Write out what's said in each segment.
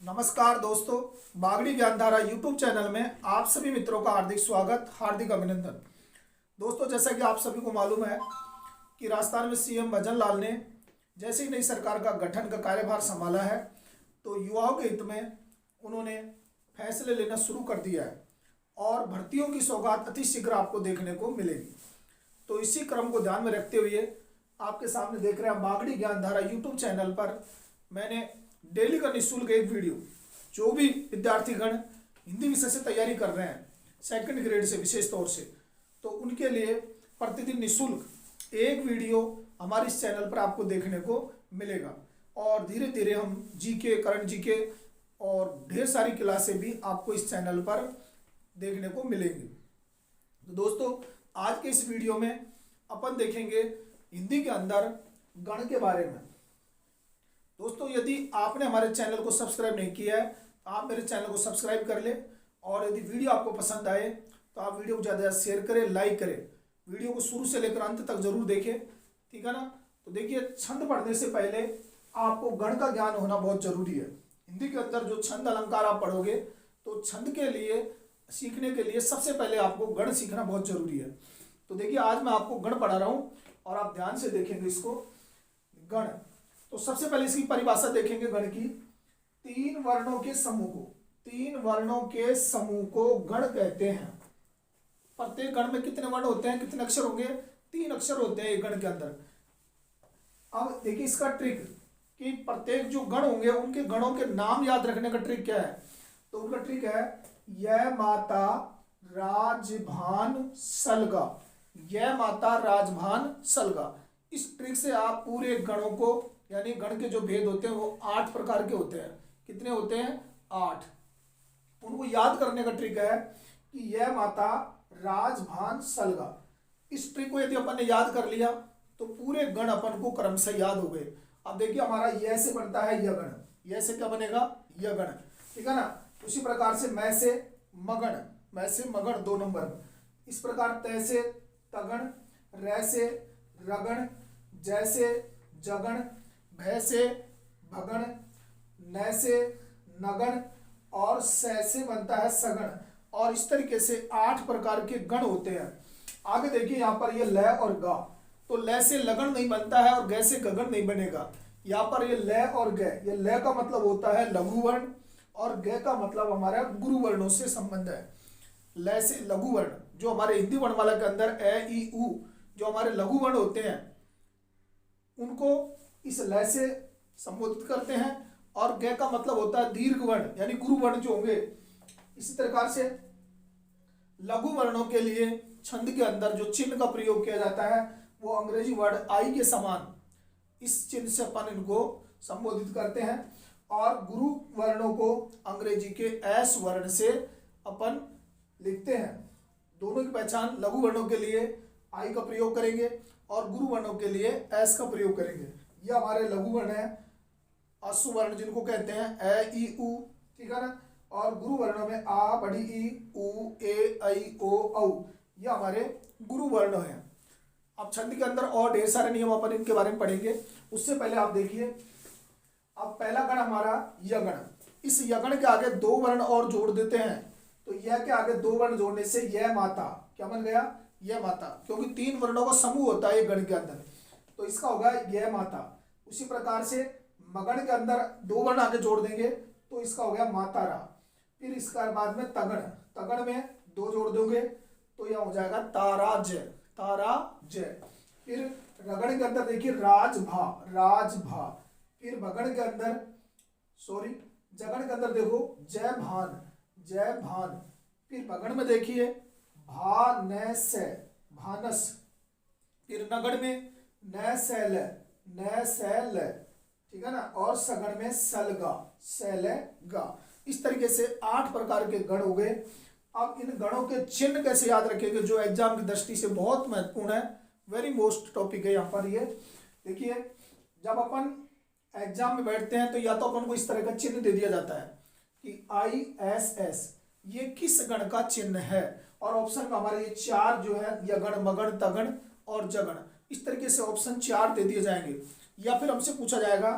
नमस्कार दोस्तों, Bagri Gyandhara YouTube channel में आप सभी मित्रों का हार्दिक स्वागत, हार्दिक अभिनंदन। दोस्तों, जैसा कि आप सभी को मालूम है कि राजस्थान में सीएम भजन लाल ने जैसे ही नई सरकार का गठन का कार्यभार संभाला है तो युवाओं के हित में उन्होंने फैसले लेना शुरू कर दिया है और भर्तियों की सौगात अति शीघ्र आपको देखने को मिलेगी। तो इसी क्रम को ध्यान में रखते हुए आपके सामने देख रहे हैं बागड़ी ज्ञानधारा यूट्यूब चैनल पर मैंने डेली का निःशुल्क एक वीडियो, जो भी विद्यार्थीगण हिंदी विषय से तैयारी कर रहे हैं सेकंड ग्रेड से विशेष तौर से, तो उनके लिए प्रतिदिन निःशुल्क एक वीडियो हमारे इस चैनल पर आपको देखने को मिलेगा। और धीरे धीरे हम जीके, करंट जीके और ढेर सारी क्लासें भी आपको इस चैनल पर देखने को मिलेंगी। तो दोस्तों, आज के इस वीडियो में अपन देखेंगे हिंदी के अंदर गण के बारे में। दोस्तों, यदि आपने हमारे चैनल को सब्सक्राइब नहीं किया है तो आप मेरे चैनल को सब्सक्राइब कर ले, और यदि वीडियो आपको पसंद आए तो आप वीडियो को ज़्यादा से ज़्यादा शेयर करें, लाइक करें, वीडियो को शुरू से लेकर अंत तक जरूर देखें, ठीक है ना। तो देखिए, छंद पढ़ने से पहले आपको गण का ज्ञान होना बहुत जरूरी है। हिंदी के अंदर जो छंद अलंकार आप पढ़ोगे तो छंद के लिए सीखने के लिए सबसे पहले आपको गण सीखना बहुत जरूरी है। तो देखिए, आज मैं आपको गण पढ़ा रहा हूँ और आप ध्यान से देखेंगे इसको। गण, तो सबसे पहले इसकी परिभाषा देखेंगे गण की। तीन वर्णों के समूह को गण कहते हैं। प्रत्येक गण में कितने वर्ण होते हैं, कितने अक्षर होंगे? 3 अक्षर होते हैं एक गण के अंदर। अब देखिए इसका ट्रिक कि प्रत्येक जो गण होंगे उनके गणों के नाम याद रखने का ट्रिक क्या है। तो उनका ट्रिक है यह माता राजभान सलगा, यह माता राजभान सलगा। इस ट्रिक से आप पूरे गणों को, यानी गण के जो भेद होते हैं वो 8 प्रकार के होते हैं। कितने होते हैं? 8। उनको याद करने का ट्रिक है कि यह माता राजभान सलगा। इस ट्रिक को यदि अपन ने याद कर लिया तो पूरे गण अपन को क्रम से याद हो गए। अब देखिए, हमारा यह से बनता है यह गण, यह से क्या बनेगा? यह गण, ठीक है ना। उसी प्रकार से मैं से मगण, मैं से मगण 2 नंबर। इस प्रकार तय से तगण, रै से रगण, जैसे जगण, भय से भगण, न से नगण और सै से बनता है सगण। और इस तरीके से 8 प्रकार के गण होते हैं। आगे देखिए यहाँ पर ये ल और गा, तो ल से लगन नहीं बनता है और ग से गगन नहीं बनेगा। यहाँ पर ये ल और ग, ये ल का मतलब होता है लघु वर्ण और ग का मतलब हमारा गुरु वर्णों से संबंध है। ल से लघु वर्ण, जो हमारे हिंदी वर्णमाला के अंदर ए ई उ जो हमारे लघु वर्ण होते हैं उनको इस ल से संबोधित करते हैं, और ग का मतलब होता है दीर्घ वर्ण, यानी गुरु वर्ण जो होंगे। इसी प्रकार से लघु वर्णों के लिए छंद के अंदर जो चिन्ह का प्रयोग किया जाता है वो अंग्रेजी वर्ड आई के समान, इस चिन्ह से अपन इनको संबोधित करते हैं। और गुरु वर्णों को अंग्रेजी के एस वर्ण से अपन लिखते हैं। दोनों की पहचान, लघु वर्णों के लिए आई का प्रयोग करेंगे और गुरु वर्णों के लिए एस का प्रयोग करेंगे। ये हमारे लघु वर्ण है, अश्व वर्ण जिनको कहते हैं ए ई उ, ठीक है ना। और गुरु वर्णों में आ, बड़ी ई, उ, ए, ऐ, ओ, औ, ये हमारे गुरु वर्ण हैं। अब छंद के अंदर और ढेर सारे नियम अपन इनके बारे में पढ़ेंगे। उससे पहले आप देखिए, अब पहला गण हमारा यगण। इस यगण के आगे 2 वर्ण और जोड़ देते हैं, तो यह के आगे 2 वर्ण जोड़ने से यह माता क्या बन गया? यह माता, क्योंकि 3 वर्णों का समूह होता है एक गण के अंदर, तो इसका होगा यह माता। उसी प्रकार से मगण के अंदर 2 वर्ण आगे जोड़ देंगे तो इसका हो गया मातारा। फिर इसका बाद में तगण, तगण में 2 जोड़ दोगे तो यह हो जाएगा ताराजय, ताराजय। फिर रगण के अंदर देखिए राजभा, राजभा। फिर भगण के अंदर, जगण के अंदर देखो जय भान, जय भान। फिर भगण में देखिए भानस, भानस। फिर नगण में नैसैल, नैसैल, ठीक है ना। और सगण में सलगा, सैलगा। इस तरीके से 8 प्रकार के गण हो गए। अब इन गणों के चिन्ह कैसे याद रखेंगे, जो एग्जाम की दृष्टि से बहुत महत्वपूर्ण है, वेरी मोस्ट टॉपिक है यहाँ पर। ये देखिए, जब अपन एग्जाम में बैठते हैं तो या तो अपन को इस तरह का चिन्ह दे दिया जाता है कि ISS, ये किस गण का चिन्ह है, और ऑप्शन में हमारे ये 4 जो है यगण, मगण, तगण और जगण, इस तरीके से ऑप्शन 4 दे दिए जाएंगे। या फिर हमसे पूछा जाएगा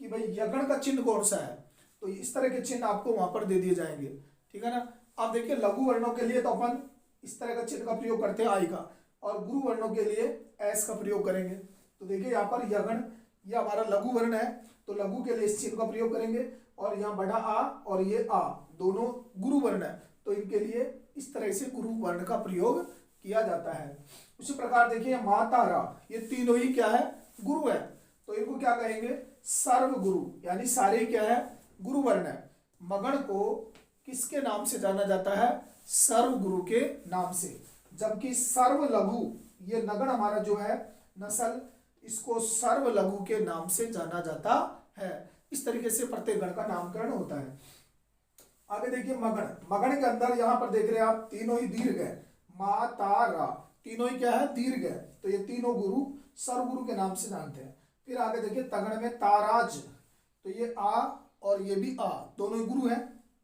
कि भाई यगण का चिन्ह कौन सा है, तो इस तरह के चिन्ह आपको वहां पर दे दिए जाएंगे, ठीक है ना। अब देखिए लघु वर्णों के लिए तो अपन इस तरह का चिन्ह का प्रयोग करते हैं आई का, और गुरु वर्णों के लिए एस का प्रयोग करेंगे। तो देखिए यहाँ पर यगण ये हमारा लघु वर्ण है, तो लघु के लिए इस चिन्ह का प्रयोग करेंगे, और यहाँ बड़ा आ और ये आ दोनों गुरु वर्ण है, तो इनके लिए इस तरह से गुरु वर्ण का प्रयोग किया जाता है। उसी प्रकार देखिए माता रा ये तीनों ही क्या है, गुरु है, तो इनको क्या कहेंगे, सर्व गुरु, यानी सारे ही क्या है, गुरु वर्ण है। मगण को किसके नाम से जाना जाता है, सर्व गुरु के नाम से। जबकि सर्व लघु ये नगण हमारा जो है नस्ल, इसको सर्व लघु के नाम से जाना जाता है। इस तरीके से प्रत्येक गण का नामकरण होता है। आगे देखिए मगण, मगण के अंदर यहाँ पर देख रहे हैं आप तीनों ही दीर्घ है, मा ता रा तीनों ही क्या है, दीर्घ है, तो ये तीनों गुरु सर्व गुरु के नाम से जानते हैं। फिर आगे देखिए तगण में ताराज, तो ये आ और ये भी आ दोनों ही गुरु है,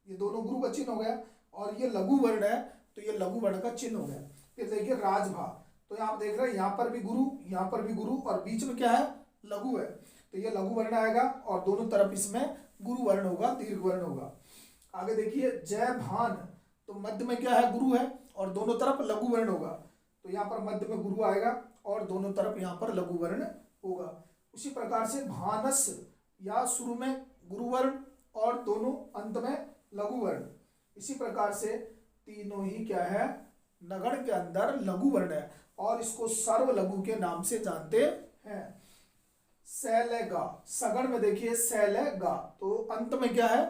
ये दोनों गुरु का चिन्ह हो गया, और ये लघु वर्ण है तो ये लघु वर्ण का चिन्ह हो गया। फिर देखिए राजभा, तो यहाँ देख रहे हैं यहाँ पर भी गुरु, यहाँ पर भी गुरु, और बीच में क्या है, लघु है, तो ये लघु वर्ण आएगा, और दोनों तरफ इसमें गुरु वर्ण होगा, दीर्घ वर्ण होगा। आगे देखिए जय भान, तो मध्य में क्या है, गुरु है, और दोनों तरफ लघु वर्ण होगा, तो यहाँ पर मध्य में गुरु आएगा और दोनों तरफ यहाँ पर लघु वर्ण होगा। उसी प्रकार से भानस, या शुरू में गुरु वर्ण और दोनों अंत में लघु वर्ण। इसी प्रकार से तीनों ही क्या है, नगण के अंदर लघु वर्ण है, और इसको सर्व लघु के नाम से जानते हैं। सैलगा, सगण में देखिए सैलगा, तो अंत में क्या है,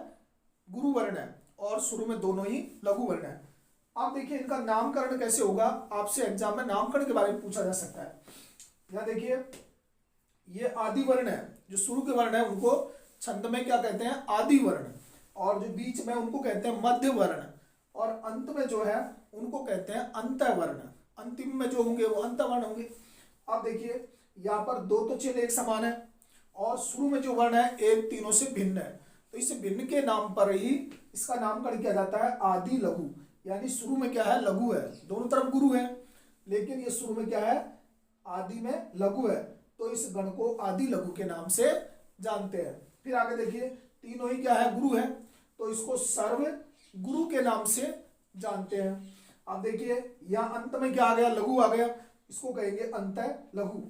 गुरु वर्ण है, और शुरू में दोनों ही लघु वर्ण है। आप देखिए इनका नामकरण कैसे होगा, आपसे एग्जाम में नामकरण के बारे में पूछा जा सकता है। यहाँ देखिए ये आदि वर्ण है, जो शुरू के वर्ण है उनको छंद में क्या कहते हैं, आदि वर्ण, और जो बीच में उनको कहते हैं मध्य वर्ण, और अंत में जो है उनको कहते हैं अंत वर्ण, अंतिम में जो होंगे वो अंत वर्ण होंगे। अब देखिए यहाँ पर दो तो चिन्ह एक समान है, और शुरू में जो वर्ण है एक तीनों से भिन्न है, तो इस भिन्न के नाम पर ही इसका नामकरण किया जाता है आदि लघु, यानी शुरू में क्या है, लघु है, दोनों तरफ गुरु है, लेकिन ये शुरू में क्या है, आदि में लघु है, तो इस गण को आदि लघु के नाम से जानते हैं। फिर आगे देखिए तीनों ही क्या है, गुरु है, तो इसको सर्व गुरु के नाम से जानते हैं। अब देखिए यहाँ अंत में क्या आ गया, लघु आ गया, इसको कहेंगे अंत लघु।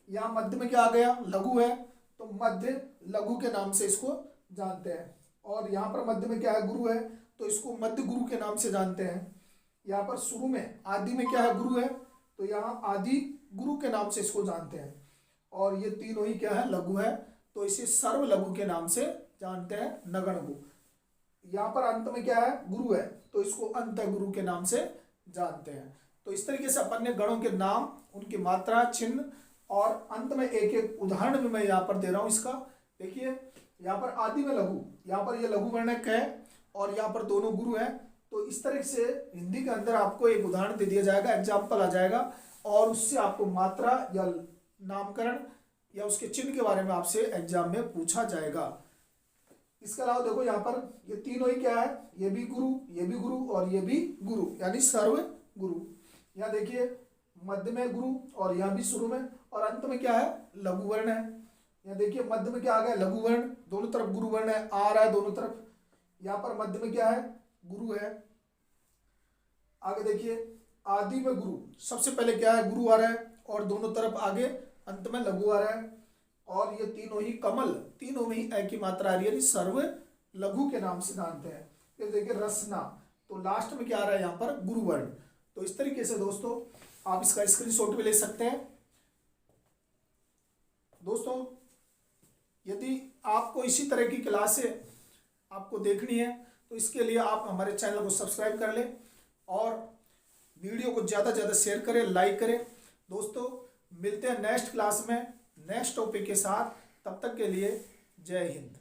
यहाँ मध्य में क्या आ गया, लघु है, तो मध्य लघु के नाम से इसको जानते हैं। और यहाँ पर मध्य में क्या है, गुरु है, तो इसको मध्य गुरु के नाम से जानते हैं। यहाँ पर शुरू में आदि में क्या है, गुरु है, तो यहाँ आदि गुरु के नाम से इसको जानते हैं। और ये तीनों ही क्या है, लघु है, तो इसे सर्व लघु के नाम से जानते हैं नगण को। यहाँ पर अंत में क्या है, गुरु है, तो इसको अंत गुरु के नाम से जानते हैं। तो इस तरीके से अपन ने गणों के नाम, उनकी मात्रा, चिन्ह, और अंत में एक एक उदाहरण भी मैं यहाँ पर दे रहा हूँ इसका। देखिए यहाँ पर आदि में लघु, यहाँ पर ये लघु वर्ण है, और यहाँ पर दोनों गुरु हैं। तो इस तरह से हिंदी के अंदर आपको एक उदाहरण दे दिया जाएगा, एग्जाम्पल आ जाएगा, और उससे आपको मात्रा या नामकरण या उसके चिन्ह के बारे में आपसे एग्जाम में पूछा जाएगा। इसके अलावा देखो यहाँ पर ये तीनों ही क्या है, ये भी गुरु, ये भी गुरु, और ये भी गुरु, यानी सर्व गुरु। यहाँ देखिए मध्य में गुरु, और यहाँ भी शुरू में, और अंत में क्या है, लघु वर्ण है। यहाँ देखिए मध्य में क्या आ गया, लघु वर्ण, दोनों तरफ गुरु वर्ण है, आ रहा है दोनों तरफ। यहाँ पर मध्य में क्या है, गुरु है। आगे देखिए आदि में गुरु, सबसे पहले क्या है, गुरु आ रहा है, और दोनों तरफ आगे अंत में लघु आ रहा है। और ये तीनों ही कमल, तीनों में ही एक ही मात्रा आ रही है, सर्व लघु के नाम से जानते हैं। फिर देखिए रसना, तो लास्ट में क्या आ रहा है, यहाँ पर गुरु वर्ण। तो इस तरीके से दोस्तों आप इसका स्क्रीनशॉट भी ले सकते हैं। दोस्तों यदि आपको इसी तरह की क्लासें आपको देखनी है, तो इसके लिए आप हमारे चैनल को सब्सक्राइब कर लें, और वीडियो को ज़्यादा से ज़्यादा शेयर करें, लाइक करें। दोस्तों मिलते हैं नेक्स्ट क्लास में नेक्स्ट टॉपिक के साथ, तब तक के लिए जय हिंद।